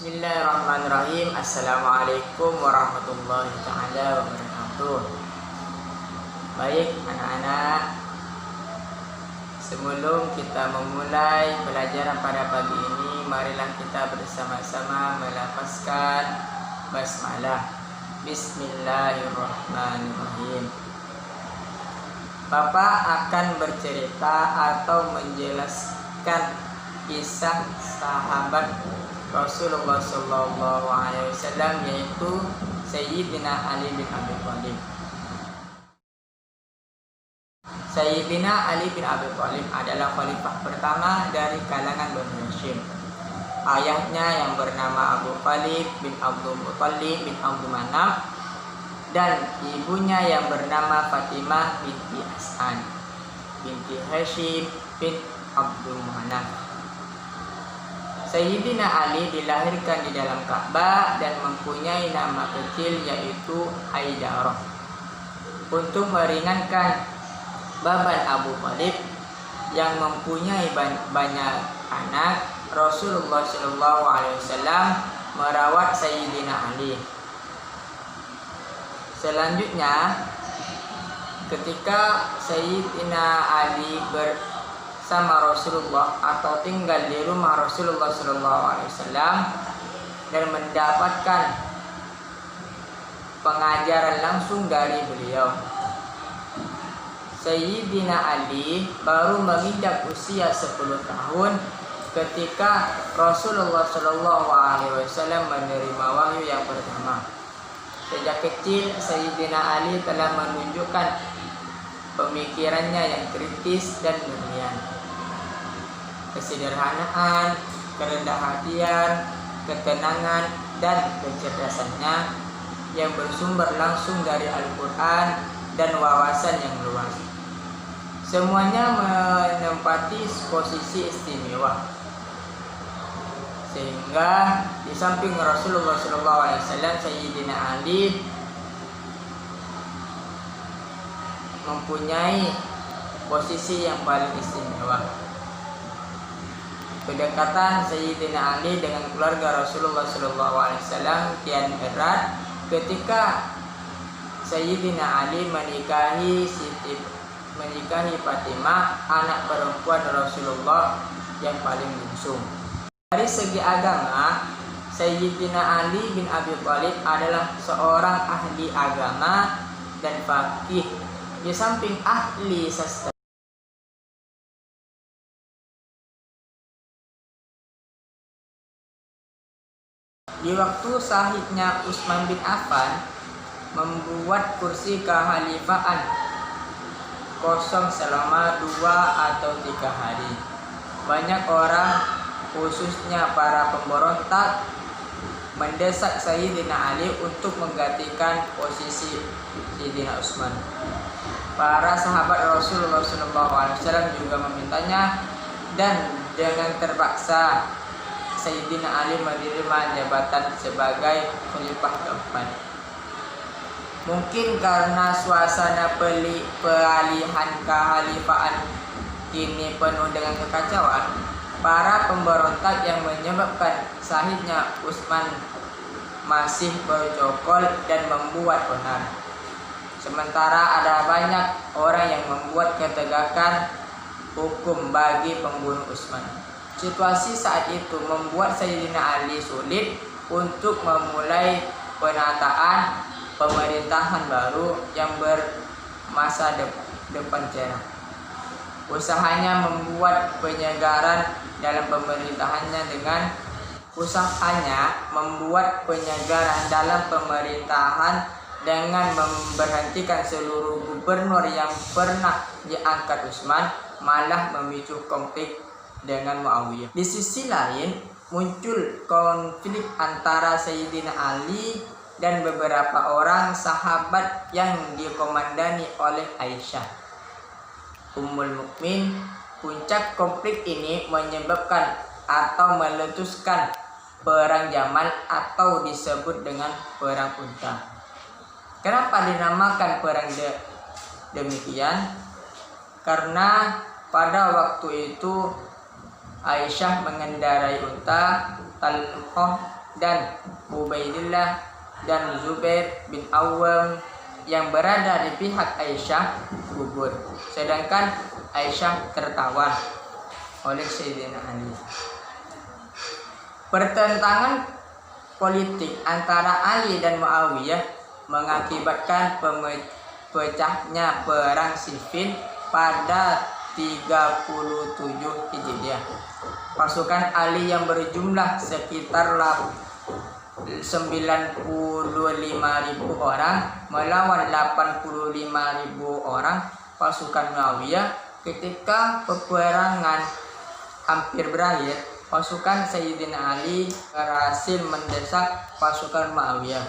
Bismillahirrahmanirrahim. Assalamualaikum warahmatullahi taala wabarakatuh. Baik anak-anak, sebelum kita memulai pelajaran pada pagi ini, marilah kita bersama-sama melafazkan basmalah. Bismillahirrahmanirrahim. Bapak akan bercerita atau menjelaskan kisah sahabat Rasulullah SAW, yaitu Sayyidina Ali bin Abi Thalib. Sayyidina Ali bin Abi Thalib adalah khalifah pertama dari kalangan Bani Hashim. Ayahnya yang bernama Abu Thalib bin Abdul Muttalib bin Abdul Manaf dan ibunya yang bernama Fatimah binti As'ad binti Hashim bin Abdul Manaf. Sayyidina Ali dilahirkan di dalam Ka'bah dan mempunyai nama kecil yaitu Haidarah. Untuk meringankan beban Abu Thalib yang mempunyai banyak anak, Rasulullah SAW merawat Sayyidina Ali. Selanjutnya, ketika Sayyidina Ali bersama Rasulullah atau tinggal di rumah Rasulullah SAW dan mendapatkan pengajaran langsung dari beliau, Sayyidina Ali baru menginjak usia 10 tahun ketika Rasulullah SAW menerima wahyu yang pertama. Sejak kecil Sayyidina Ali telah menunjukkan pemikirannya yang kritis dan berniat, kesederhanaan, kerendah hatian, ketenangan, dan kecerdasannya yang bersumber langsung dari Al-Quran dan wawasan yang luas. Semuanya menempati posisi istimewa, sehingga di samping Rasulullah SAW, Sayyidina Ali mempunyai posisi yang paling istimewa. Kedekatan Sayyidina Ali dengan keluarga Rasulullah SAW kian erat ketika Sayyidina Ali menikahi Fatimah, anak perempuan Rasulullah yang paling bungsu. Dari segi agama, Sayyidina Ali bin Abi Thalib adalah seorang ahli agama dan faqih. Di samping ahli sastra, di waktu sahihnya Utsman bin Affan membuat kursi kehalifaan kosong selama 2 atau 3 hari. Banyak orang, khususnya para pemberontak, mendesak Sayyidina Ali untuk menggantikan posisi Sayyidina Utsman. Para sahabat Rasulullah SAW juga memintanya, dan dengan terpaksa Sayyidina Ali menerima jabatan sebagai khalifah keempat. Mungkin karena suasana peralihan kehalifaan ini penuh dengan kekacauan, para pemberontak yang menyebabkan sahihnya Utsman masih bercokol dan membuat onar. Sementara ada banyak orang yang membuat ketegakan hukum bagi pembunuh Utsman. Situasi saat itu membuat Sayyidina Ali sulit untuk memulai penataan pemerintahan baru yang bermasa depan cerah. Usahanya membuat penyegaran dalam pemerintahannya dengan memberhentikan seluruh gubernur yang pernah diangkat Utsman, malah memicu konflik dengan Muawiyah. Di sisi lain, muncul konflik antara Sayyidina Ali dan beberapa orang sahabat yang dikomandani oleh Aisyah, Ummul Mukmin. Puncak konflik ini menyebabkan atau meletuskan Perang Jamal atau disebut dengan Perang Unta. Kenapa dinamakan perang demikian? Karena pada waktu itu Aisyah mengendarai unta, Talqah dan Ubaidillah dan Zubair bin Awam yang berada di pihak Aisyah gugur, sedangkan Aisyah tertawan oleh Sayyidina Ali. Pertentangan politik antara Ali dan Muawiyah mengakibatkan pecahnya perang Siffin pada 37 Hijriah. Pasukan Ali yang berjumlah sekitar 95.000 orang melawan 85.000 orang pasukan Muawiyah. Ketika peperangan hampir berakhir, pasukan Sayyidina Ali berhasil mendesak pasukan Muawiyah.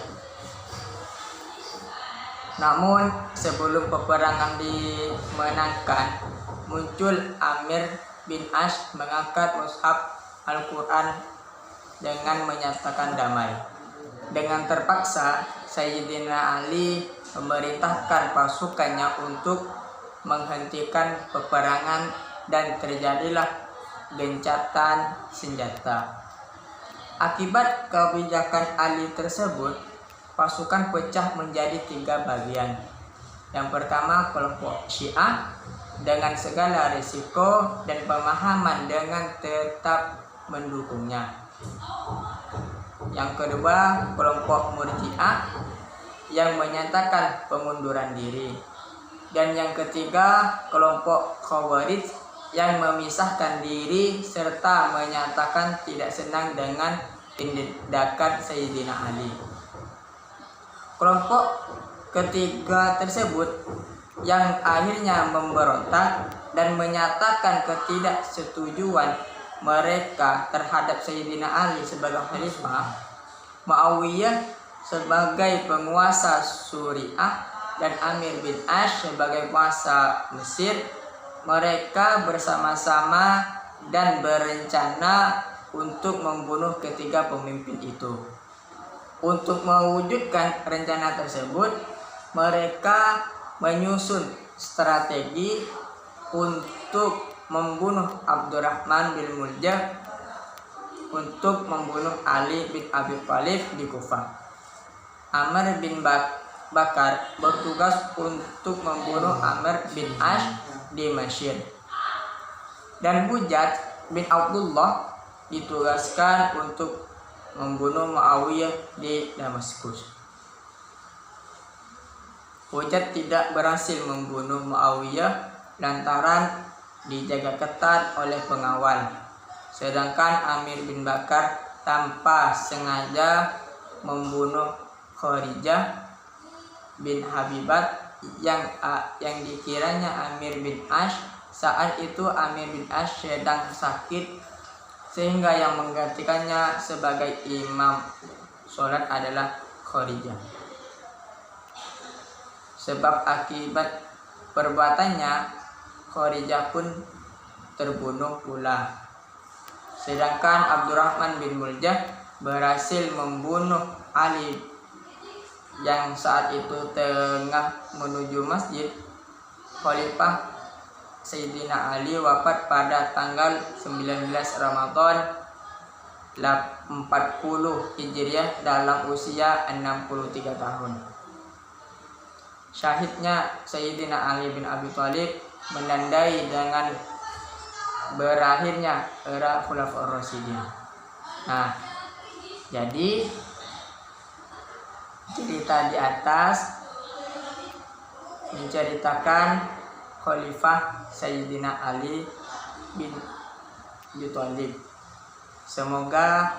Namun sebelum peperangan dimenangkan, muncul Amir bin Ash mengangkat mushaf Al-Quran dengan menyatakan damai. Dengan terpaksa, Sayyidina Ali memerintahkan pasukannya untuk menghentikan peperangan dan terjadilah gencatan senjata. Akibat kebijakan Ali tersebut, pasukan pecah menjadi 3 bagian. Yang pertama, kelompok Syiah dengan segala risiko dan pemahaman dengan tetap mendukungnya. Yang kedua, kelompok Murji'ah yang menyatakan pengunduran diri. Dan yang ketiga, kelompok Khawarij yang memisahkan diri serta menyatakan tidak senang dengan tindakan Sayyidina Ali. Kelompok ketiga tersebut yang akhirnya memberontak dan menyatakan ketidaksetujuan mereka terhadap Sayyidina Ali sebagai khalifah, Muawiyah sebagai penguasa Suriah dan Amir bin Ash sebagai penguasa Mesir. Mereka bersama-sama dan berencana untuk membunuh ketiga pemimpin itu. Untuk mewujudkan rencana tersebut, mereka menyusun strategi untuk membunuh Abdurrahman bin Muljam, untuk membunuh Ali bin Abi Thalib di Kufah. Amr bin Bakar bertugas untuk membunuh Amr bin Ash di Mesir, dan Hujjaj bin Abdullah ditugaskan untuk membunuh Muawiyah di Damaskus. Hujjaj tidak berhasil membunuh Muawiyah lantaran dijaga ketat oleh pengawal, sedangkan Amir bin Bakar tanpa sengaja membunuh Kharijah bin Habibat yang dikiranya Amir bin Ash. Saat itu Amir bin Ash sedang sakit, sehingga yang menggantikannya sebagai imam sholat adalah Kharijah. Sebab akibat perbuatannya, Kharijah pun terbunuh pula. Sedangkan Abdurrahman bin Muljam berhasil membunuh Ali yang saat itu tengah menuju masjid. Khalifah Sayyidina Ali wafat pada tanggal 19 Ramadan 40 Hijriah dalam usia 63 tahun. Syahidnya Sayyidina Ali bin Abi Thalib menandai dengan berakhirnya era Khulafaur Rasyidin. Nah, jadi cerita di atas menceritakan Khalifah Sayyidina Ali bin Abi Thalib. Semoga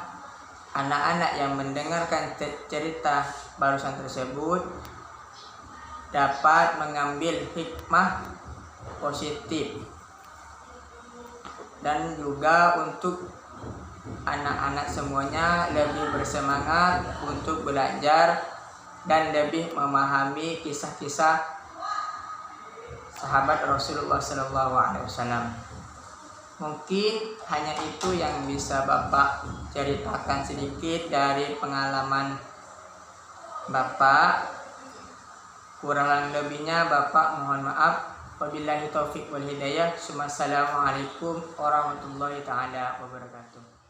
anak-anak yang mendengarkan cerita barusan tersebut dapat mengambil hikmah positif, dan juga untuk anak-anak semuanya lebih bersemangat untuk belajar dan lebih memahami kisah-kisah sahabat Rasulullah SAW. Mungkin hanya itu yang bisa Bapak ceritakan sedikit dari pengalaman Bapak. Kurang lebihnya Bapak mohon maaf. Wabillahi taufiq wal hidayah. Assalamualaikum warahmatullahi taala wabarakatuh.